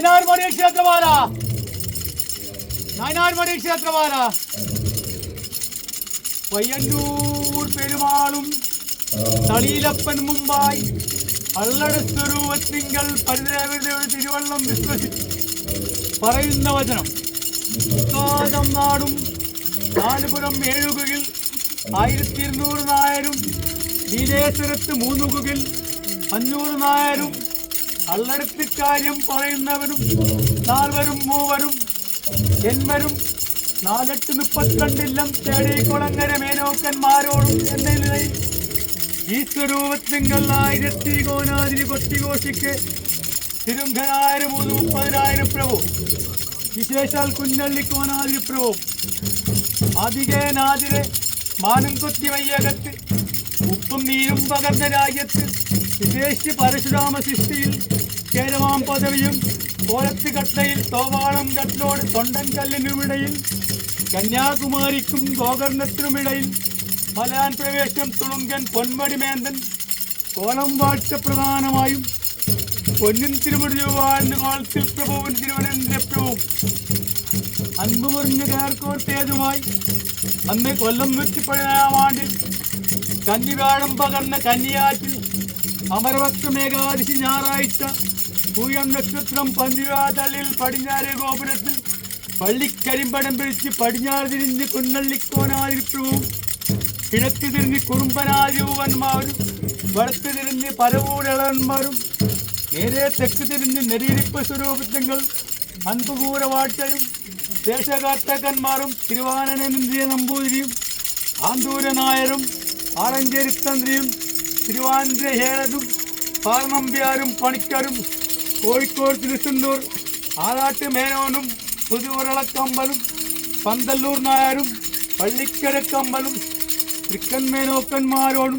നായനാർമണി ക്ഷേത്രമാല, നായനാർമണി ക്ഷേത്രമാല. പയ്യന്നൂർ പെരുമാളും തളിയിലപ്പൻ മുമ്പായി അള്ളടസ്വരൂപത്തിങ്കൽ പരിദേവതയുടെ തിരുവള്ളം വിശ്വസിച്ചു പറയുന്ന വചനം. കാതം നാടും നാലുപുരം ഏഴുകുകിൽ 1200 നായരും, നീലേശ്വരത്ത് 3 കുകിൽ 500 നായരും, അള്ളടത്തിക്കാര്യം പറയുന്നവരും 4 മൂവരും എന്മരും 432 തേടിക്കുളങ്ങര മേനോക്കന്മാരോടും എന്ന നിലയിൽ ഈ സ്വരൂപത്തിങ്കൽ 1000 കോനാതിരി കൊട്ടിഘോഷിക്ക് തിരുങ്കനായ 30,000 പ്രഭു, വിശേഷാൽ കുഞ്ഞള്ളി കോനാതിരി പ്രഭു, ആദികേനാതിരെ മാനം കൊത്തി വയ്യകത്ത് ഉപ്പും നീരും പകർന്ന രാജ്യത്ത് വിശേഷിച്ച് പരശുരാമ സൃഷ്ടിയിൽ കേരമാം പദവിയും കോലത്ത് കട്ടയിൽ തോവാളം കട്ടിലോട് തൊണ്ടൻ കല്ലിനുമിടയിൽ കന്യാകുമാരിക്കും ഗോകർണത്തിനുമിടയിൽ മലയാൻ പ്രവേശം തുളുങ്കൻ പൊന്മടിമേന്തൻ കോളം വാഴ്ച പ്രധാനമായും പൊന്നിൻ തിരുമുടി വാഴ്ന്ന കോളത്തിൽ പ്രഭുവും തിരുവനന്തപുരവും അൻപ് മുറിഞ്ഞ കയർക്കോർത്തേതുമായി അന്ന് കൊല്ലം 117 ആണ്ടിൽ കന്നിവാഴം പകർന്ന കന്നിയാറ്റിൽ അമരവക്രം ഏകാദശി ഞായറാഴ്ച പൂയം നക്ഷത്രം പന്തിവാതള്ളിൽ പടിഞ്ഞാറ് ഗോപുരത്തിൽ പള്ളിക്കരിമ്പടം പിടിച്ച് പടിഞ്ഞാറ് തിരിഞ്ഞ് കുന്നള്ളിക്കോനാതിരിപ്പുവും കിഴക്ക് തിരിഞ്ഞ് കുറുമ്പനാതിരൂവന്മാരും വടക്ക് തിരിഞ്ഞ് പരവൂരിളവന്മാരും നേരെ തെക്ക് തിരിഞ്ഞ് നെരിയിരിപ്പ് സ്വരൂപങ്ങൾ അൻപുകൂരവാഴ്ചയും ദേശകാട്ടക്കന്മാരും തിരുവാനനേന്ദ്രിയ നമ്പൂതിരിയും ആന്തൂര നായരും ആറഞ്ചേരിത്തന്ത്രിയും തിരുവാൻദ്രഹേളതും പാർനമ്പ്യാരും പണിക്കരും കോഴിക്കോട് തിരുച്ചെന്തൂർ ആറാട്ട് മേനോനും പുതുവരളക്കമ്പലും പന്തല്ലൂർ നായരും പള്ളിക്കരക്കമ്പലും തൃക്കൻ മേനോക്കന്മാരോടും